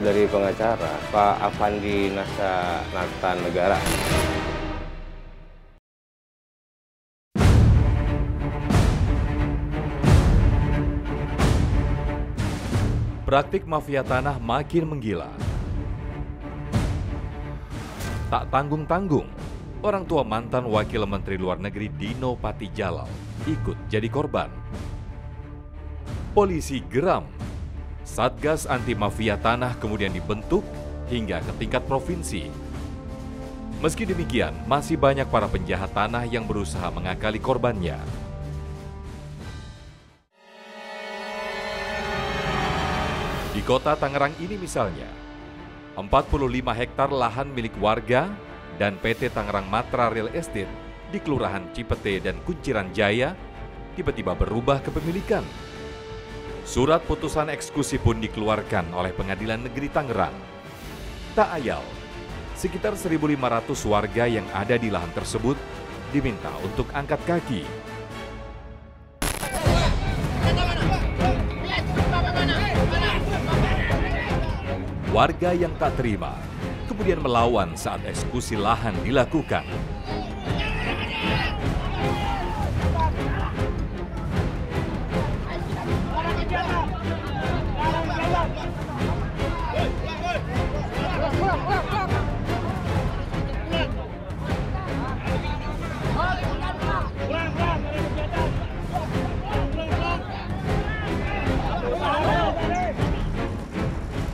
dari pengacara, Pak Afandi Nasa Negara. Praktik mafia tanah makin menggila. Tak tanggung-tanggung, orang tua mantan Wakil Menteri Luar Negeri Dino Patijalal ikut jadi korban. Polisi geram. Satgas anti mafia tanah kemudian dibentuk hingga ke tingkat provinsi. Meski demikian, masih banyak para penjahat tanah yang berusaha mengakali korbannya. Di kota Tangerang ini misalnya, 45 hektar lahan milik warga dan PT Tangerang Matra Real Estate di Kelurahan Cipete dan Kunciran Jaya tiba-tiba berubah kepemilikan. Surat putusan eksekusi pun dikeluarkan oleh Pengadilan Negeri Tangerang. Tak ayal, sekitar 1.500 warga yang ada di lahan tersebut diminta untuk angkat kaki. Warga yang tak terima kemudian melawan saat eksekusi lahan dilakukan.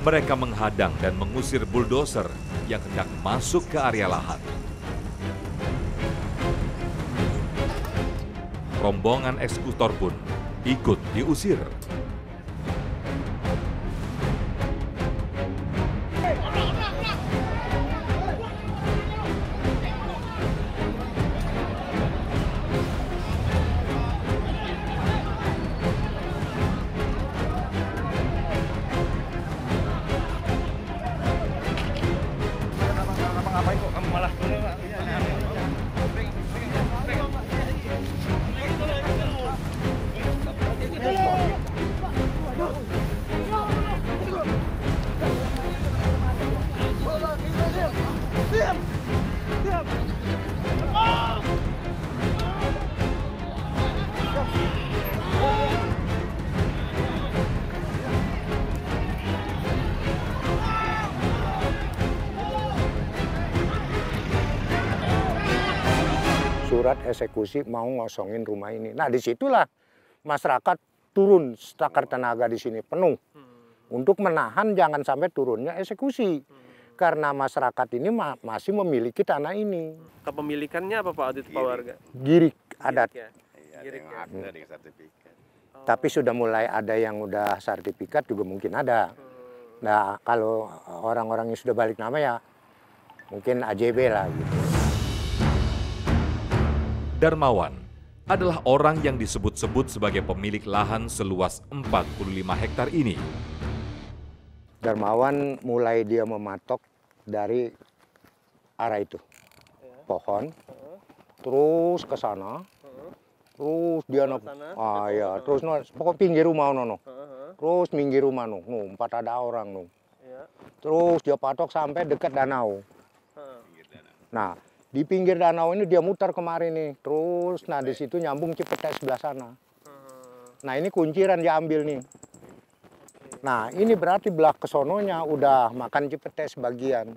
Mereka menghadang dan mengusir buldoser yang hendak masuk ke area lahan. Rombongan eksekutor pun ikut diusir. Surat eksekusi mau ngosongin rumah ini. Nah, disitulah masyarakat turun setakar tenaga di sini penuh untuk menahan jangan sampai turunnya eksekusi. Karena masyarakat ini masih memiliki tanah ini. Kepemilikannya apa Pak Audit Pak warga? Girik adat. Girik ya? Girik ya? Ada sertifikat. Tapi sudah mulai ada yang udah sertifikat juga mungkin ada. Nah, kalau orang-orang yang sudah balik nama ya mungkin AJB lah gitu. Darmawan adalah orang yang disebut-sebut sebagai pemilik lahan seluas 45 hektar ini. Darmawan mulai dia mematok dari arah itu, pohon, terus ke sana, terus dia terus pokok pinggir rumah nono, terus minggir rumah nono, empat ada orang nono, terus dia patok sampai dekat danau. Nah, di pinggir danau ini dia mutar kemarin nih, terus nah di situ nyambung Cipete sebelah sana. Nah ini kunciran dia ambil nih. Nah ini berarti belah kesononya udah makan Cipete sebagian.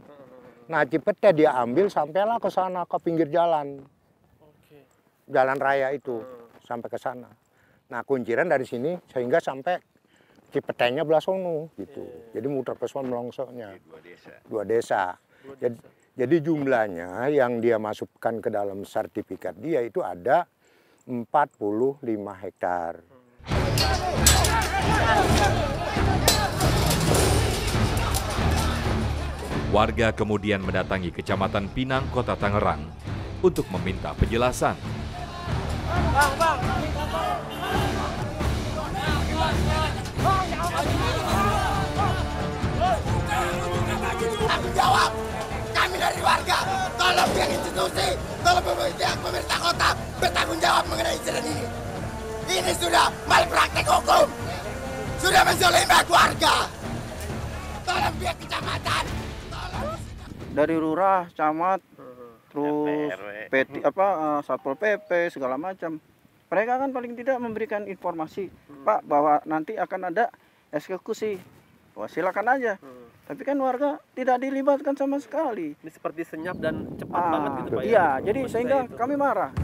Nah Cipete dia ambil sampailah ke sana ke pinggir jalan, jalan raya itu sampai ke sana. Nah kunciran dari sini sehingga sampai Cipetenya belah sono gitu. Jadi muter ke sono melongsoknya. Dua desa. Jadi jumlahnya yang dia masukkan ke dalam sertifikat dia itu ada 45 hektar. Warga kemudian mendatangi Kecamatan Pinang, Kota Tangerang untuk meminta penjelasan. Tanggung jawab kami dari warga, tolong pihak institusi, tolong pemerintah kota bertanggung jawab mengenai insiden ini. Ini sudah malpraktek hukum, sudah menzalimi warga. tolong pihak kecamatan, tolong. Dari lurah, camat, terus Satpol PP segala macam. Mereka kan paling tidak memberikan informasi, Pak, bahwa nanti akan ada eksekusi. Wah, silakan aja. Tapi kan warga tidak dilibatkan sama sekali. Ini seperti senyap dan cepat banget gitu Pak. Iya, jadi sehingga kami marah.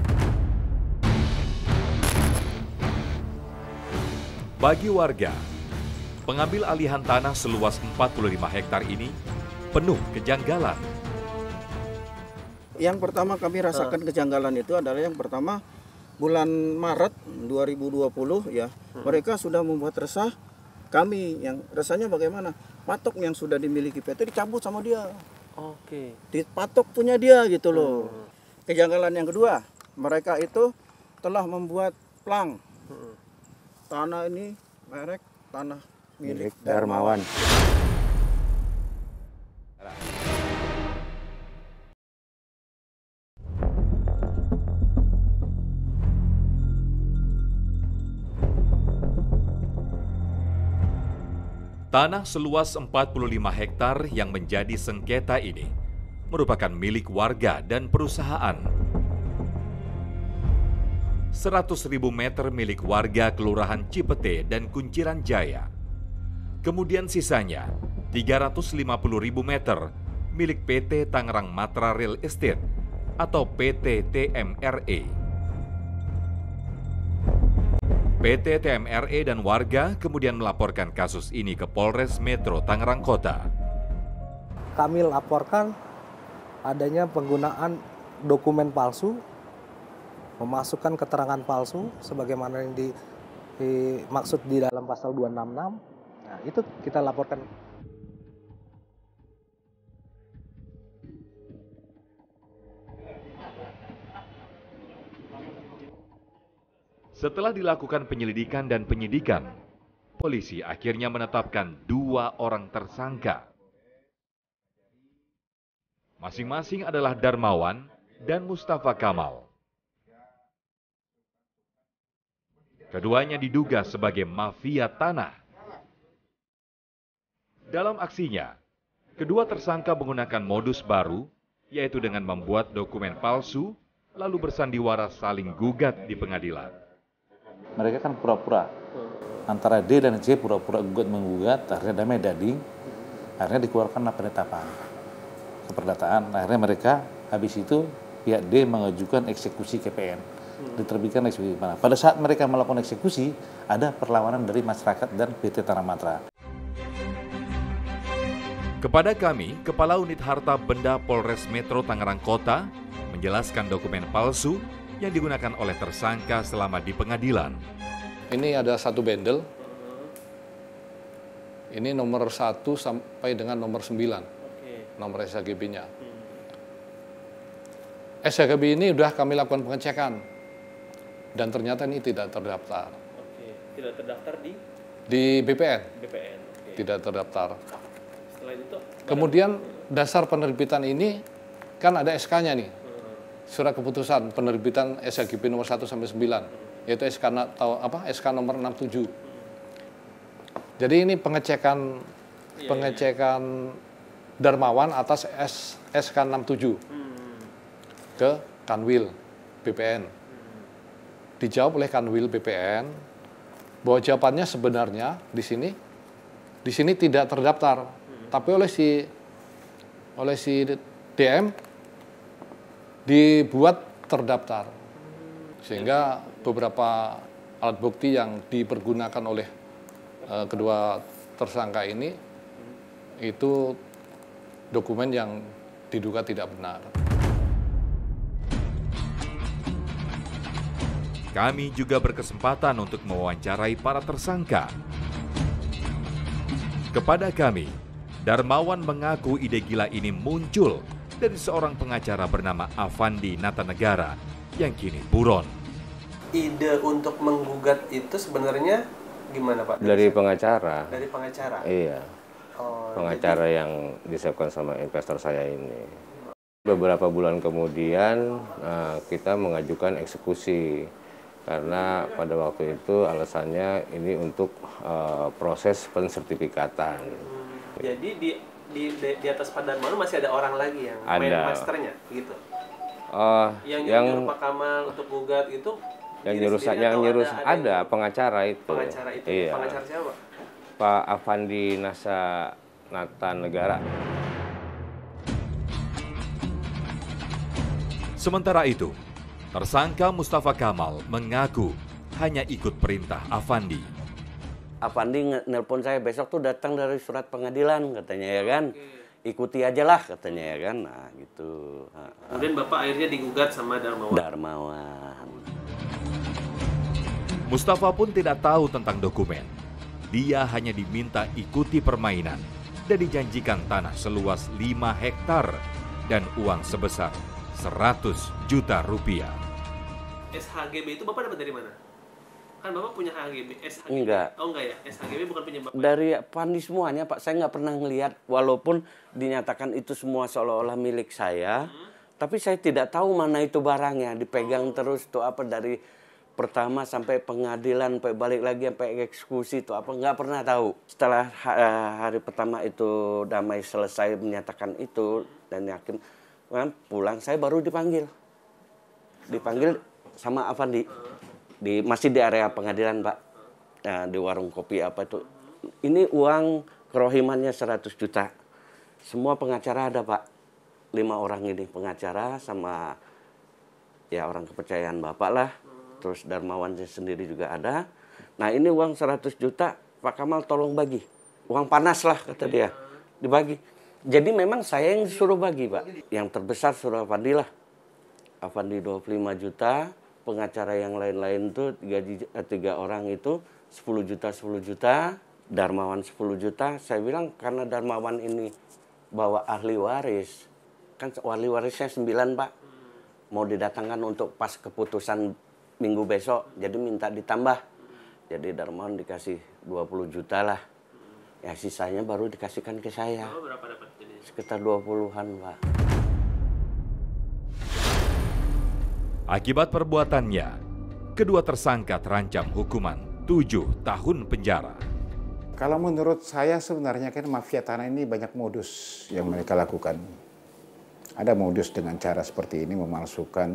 Bagi warga, pengambil alihan tanah seluas 45 hektar ini penuh kejanggalan. Yang pertama kami rasakan kejanggalan itu adalah yang pertama bulan Maret 2020 ya, mereka sudah membuat resah kami. Yang resahnya bagaimana? Patok yang sudah dimiliki PT dicabut sama dia. Oke. Dipatok punya dia gitu loh. Kejanggalan yang kedua, mereka itu telah membuat plang. Tanah ini merek tanah milik Darmawan. Tanah seluas 45 hektar yang menjadi sengketa ini merupakan milik warga dan perusahaan. 100.000 meter milik warga Kelurahan Cipete dan Kunciran Jaya. Kemudian sisanya 350.000 meter milik PT Tangerang Matra Real Estate atau PT TMRE. PT TMRE dan warga kemudian melaporkan kasus ini ke Polres Metro Tangerang Kota. Kami laporkan adanya penggunaan dokumen palsu, memasukkan keterangan palsu sebagaimana yang dimaksud di dalam pasal 266. Nah, itu kita laporkan. Setelah dilakukan penyelidikan dan penyidikan, polisi akhirnya menetapkan 2 orang tersangka. Masing-masing adalah Darmawan dan Mustafa Kamal. Keduanya diduga sebagai mafia tanah. Dalam aksinya, kedua tersangka menggunakan modus baru, yaitu dengan membuat dokumen palsu, lalu bersandiwara saling gugat di pengadilan. Mereka kan pura-pura, antara D dan C pura-pura menggugat, akhirnya damai dading, akhirnya dikeluarkanlah penetapan, keperdataan. Akhirnya mereka habis itu pihak D mengajukan eksekusi KPN, diterbitkan eksekusi. Pada saat mereka melakukan eksekusi, ada perlawanan dari masyarakat dan PT Tanah Matra. Kepada kami, Kepala Unit Harta Benda Polres Metro Tangerang Kota menjelaskan dokumen palsu yang digunakan oleh tersangka selama di pengadilan. Ini ada 1 bendel. Ini nomor 1 sampai dengan nomor 9. Nomor SHGB-nya. SHGB ini sudah kami lakukan pengecekan. Dan ternyata ini tidak terdaftar. Tidak terdaftar di BPN. Tidak terdaftar. Setelah itu, kemudian dasar penerbitan ini kan ada SK-nya nih. Surat keputusan penerbitan SHGB nomor 1 sampai 9, yaitu SK nomor 67. Jadi ini pengecekan Darmawan atas SK 67 ke Kanwil BPN. Dijawab oleh Kanwil BPN bahwa jawabannya sebenarnya di sini tidak terdaftar, tapi oleh si DM dibuat terdaftar, sehingga beberapa alat bukti yang dipergunakan oleh kedua tersangka ini itu dokumen yang diduga tidak benar. Kami juga berkesempatan untuk mewawancarai para tersangka. Kepada kami, Darmawan mengaku ide gila ini muncul dari seorang pengacara bernama Avandi Natanegara yang kini buron. ide untuk menggugat itu sebenarnya gimana Pak? Dari pengacara. Dari pengacara? Iya. Pengacara yang disiapkan sama investor saya ini. Beberapa bulan kemudian kita mengajukan eksekusi. Karena pada waktu itu alasannya ini untuk proses pensertifikatan. Jadi di atas Pak Darmono masih ada orang lagi yang main masternya gitu. Yang nyuruh Pak Kamal untuk gugat itu yang nyuruh ada pengacara itu. Pengacara itu. Iya. Pengacara siapa? Pak Afandi Nata Negara. Sementara itu, tersangka Mustafa Kamal mengaku hanya ikut perintah Afandi. Afandi nelpon saya, besok tuh datang dari surat pengadilan katanya ya kan. Ikuti aja lah katanya ya kan. Nah gitu. Kemudian Bapak akhirnya digugat sama Darmawan. Mustafa pun tidak tahu tentang dokumen. Dia hanya diminta ikuti permainan dan dijanjikan tanah seluas 5 hektar dan uang sebesar 100 juta rupiah. SHGB itu Bapak dapat dari mana? Kan Bapak punya HGB, SHGB. Enggak. Oh enggak ya, SHGB bukan punya Bapak. Dari Afandi semuanya Pak, saya nggak pernah ngelihat, walaupun dinyatakan itu semua seolah-olah milik saya, tapi saya tidak tahu mana itu barangnya, dipegang terus tuh apa dari pertama sampai pengadilan, sampai balik lagi sampai eksekusi itu apa nggak pernah tahu. Setelah hari pertama itu damai selesai menyatakan itu dan yakin pulang, saya baru dipanggil sama Afandi. Masih di area pengadilan Pak, nah, di warung kopi apa itu. Ini uang kerohimannya 100 juta. Semua pengacara ada Pak, 5 orang ini pengacara sama ya orang kepercayaan Bapak lah. Terus Darmawan sendiri juga ada. Nah ini uang 100 juta Pak Kamal tolong bagi. Uang panas lah kata dia, dibagi. Jadi memang saya yang disuruh bagi Pak. Yang terbesar suruh Afandi lah. Afandi 25 juta. Pengacara yang lain-lain tuh 3 orang itu 10 juta, Darmawan 10 juta. Saya bilang karena Darmawan ini bawa ahli waris, kan ahli warisnya 9 Pak, mau didatangkan untuk pas keputusan minggu besok, jadi minta ditambah. Jadi Darmawan dikasih 20 juta lah, ya sisanya baru dikasihkan ke saya. Berapa dapat jadi? Sekitar 20-an Pak. Akibat perbuatannya, kedua tersangka terancam hukuman 7 tahun penjara. Kalau menurut saya sebenarnya kan mafia tanah ini banyak modus yang mereka lakukan. Ada modus dengan cara seperti ini memalsukan,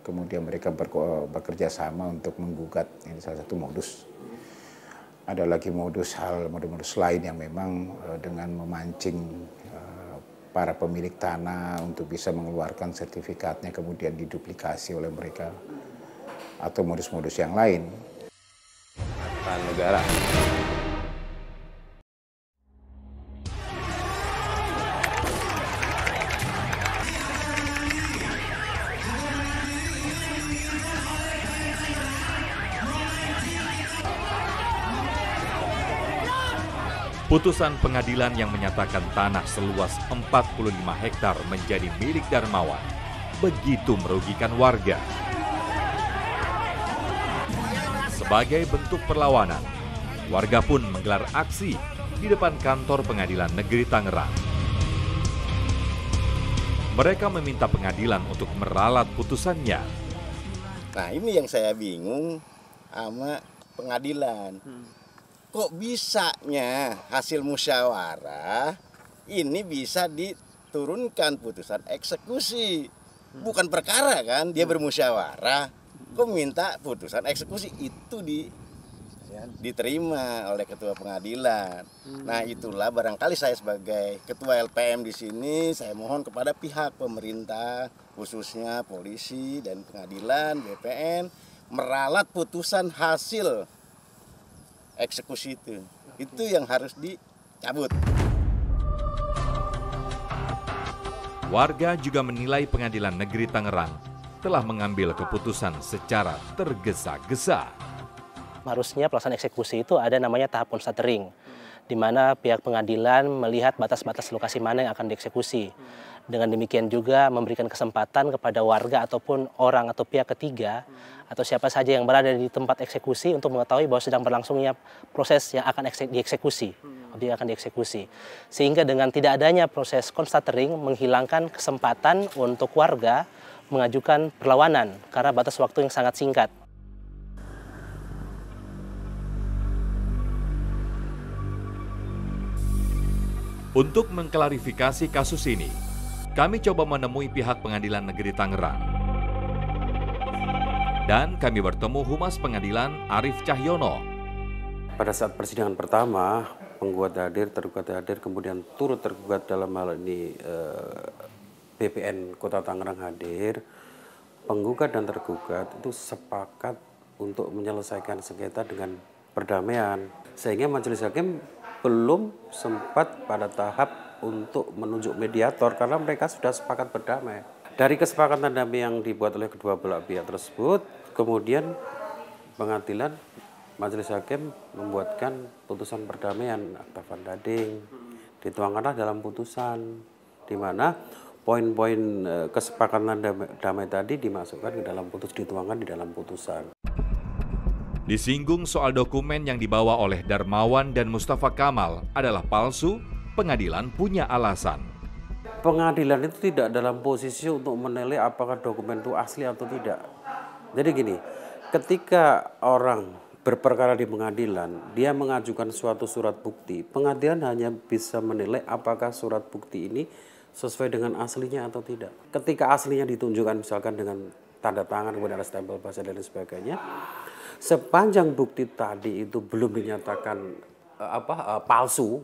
kemudian mereka bekerja sama untuk menggugat. Ini salah satu modus. Ada lagi modus lain yang memang dengan memancing para pemilik tanah untuk bisa mengeluarkan sertifikatnya kemudian diduplikasi oleh mereka, atau modus-modus yang lain. Negara. Putusan pengadilan yang menyatakan tanah seluas 45 hektar menjadi milik Darmawan begitu merugikan warga. Sebagai bentuk perlawanan, warga pun menggelar aksi di depan kantor Pengadilan Negeri Tangerang. Mereka meminta pengadilan untuk meralat putusannya. Nah ini yang saya bingung sama pengadilan. Kok bisanya hasil musyawarah ini bisa diturunkan putusan eksekusi? Bukan perkara kan, dia bermusyawarah, kok minta putusan eksekusi itu diterima oleh ketua pengadilan. Nah itulah barangkali saya sebagai ketua LPM di sini, saya mohon kepada pihak pemerintah, khususnya polisi dan pengadilan, BPN, meralat putusan hasil eksekusi itu yang harus dicabut. Warga juga menilai Pengadilan Negeri Tangerang telah mengambil keputusan secara tergesa-gesa. Harusnya pelaksanaan eksekusi itu ada namanya tahap constatering, di mana pihak pengadilan melihat batas-batas lokasi mana yang akan dieksekusi. Dengan demikian juga memberikan kesempatan kepada warga ataupun orang atau pihak ketiga atau siapa saja yang berada di tempat eksekusi untuk mengetahui bahwa sedang berlangsungnya proses yang akan dieksekusi, objek akan dieksekusi. Sehingga dengan tidak adanya proses constatering menghilangkan kesempatan untuk warga mengajukan perlawanan karena batas waktu yang sangat singkat. Untuk mengklarifikasi kasus ini, kami coba menemui pihak Pengadilan Negeri Tangerang. Dan kami bertemu Humas Pengadilan Arief Cahyono. Pada saat persidangan pertama, penggugat hadir, tergugat hadir, kemudian turut tergugat dalam hal ini BPN Kota Tangerang hadir. Penggugat dan tergugat itu sepakat untuk menyelesaikan sengketa dengan perdamaian. Sehingga majelis hakim belum sempat pada tahap untuk menunjuk mediator karena mereka sudah sepakat berdamai. Dari kesepakatan damai yang dibuat oleh kedua belah pihak tersebut, kemudian pengadilan majelis hakim membuatkan putusan perdamaian akta banding. Dituangkanlah dalam putusan di mana poin-poin kesepakatan damai tadi dimasukkan ke dalam dituangkan di dalam putusan. Disinggung soal dokumen yang dibawa oleh Darmawan dan Mustafa Kamal adalah palsu, pengadilan punya alasan. Pengadilan itu tidak dalam posisi untuk menilai apakah dokumen itu asli atau tidak. Jadi gini, ketika orang berperkara di pengadilan, dia mengajukan suatu surat bukti, pengadilan hanya bisa menilai apakah surat bukti ini sesuai dengan aslinya atau tidak. Ketika aslinya ditunjukkan misalkan dengan tanda tangan, kemudian ada stempel bahasa dan sebagainya, sepanjang bukti tadi itu belum dinyatakan palsu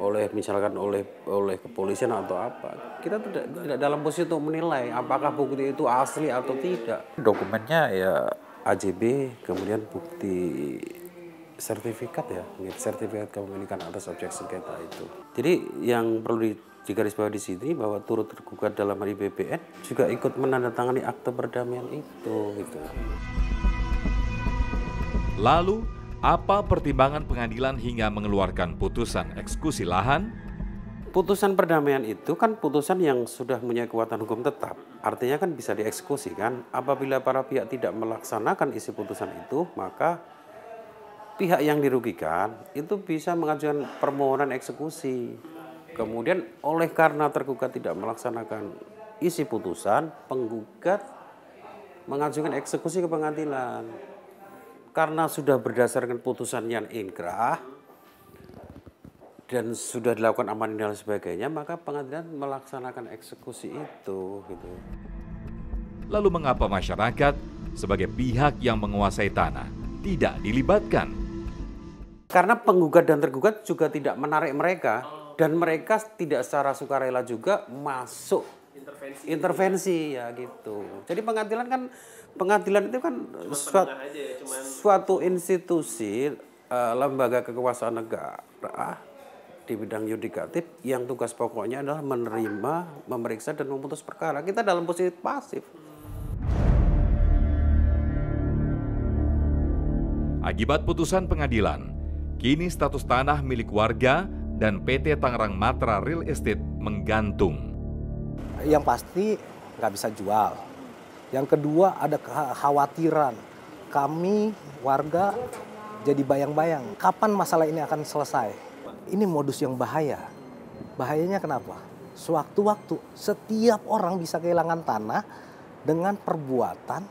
oleh misalkan oleh kepolisian atau apa, kita tidak dalam posisi untuk menilai apakah bukti itu asli atau tidak. Dokumennya ya AJB, kemudian bukti sertifikat sertifikat kepemilikan atas objek sengketa itu. Jadi yang perlu digarisbawahi di sini bahwa turut tergugat dalam hal BPN juga ikut menandatangani akte perdamaian itu gitu. Lalu, apa pertimbangan pengadilan hingga mengeluarkan putusan eksekusi lahan? Putusan perdamaian itu kan putusan yang sudah punya kekuatan hukum tetap. Artinya kan bisa dieksekusi kan. Apabila para pihak tidak melaksanakan isi putusan itu, maka pihak yang dirugikan itu bisa mengajukan permohonan eksekusi. Kemudian oleh karena tergugat tidak melaksanakan isi putusan, penggugat mengajukan eksekusi ke pengadilan. Karena sudah berdasarkan putusan yang inkrah dan sudah dilakukan amandemen dan sebagainya, maka pengadilan melaksanakan eksekusi itu. Gitu. Lalu mengapa masyarakat sebagai pihak yang menguasai tanah tidak dilibatkan? Karena penggugat dan tergugat juga tidak menarik mereka dan mereka tidak secara sukarela juga masuk intervensi ya gitu. Jadi pengadilan itu kan suatu institusi lembaga kekuasaan negara di bidang yudikatif yang tugas pokoknya adalah menerima, memeriksa dan memutus perkara. Kita dalam posisi pasif. Akibat putusan pengadilan, kini status tanah milik warga dan PT Tangerang Matra Real Estate menggantung. Yang pasti nggak bisa jual. Yang kedua ada kekhawatiran kami warga jadi bayang-bayang kapan masalah ini akan selesai. Ini modus yang bahaya. Bahayanya kenapa? Sewaktu-waktu setiap orang bisa kehilangan tanah dengan perbuatan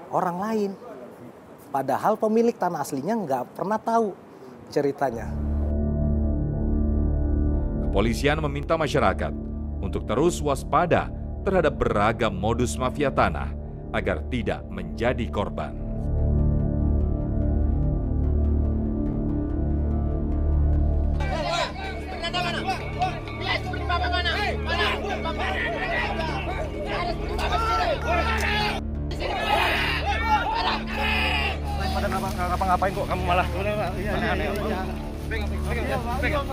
orang lain. Padahal pemilik tanah aslinya nggak pernah tahu ceritanya. Kepolisian meminta masyarakat untuk terus waspada terhadap beragam modus mafia tanah agar tidak menjadi korban. Ngapa-ngapain kok kamu malah aneh-aneh. Pegang.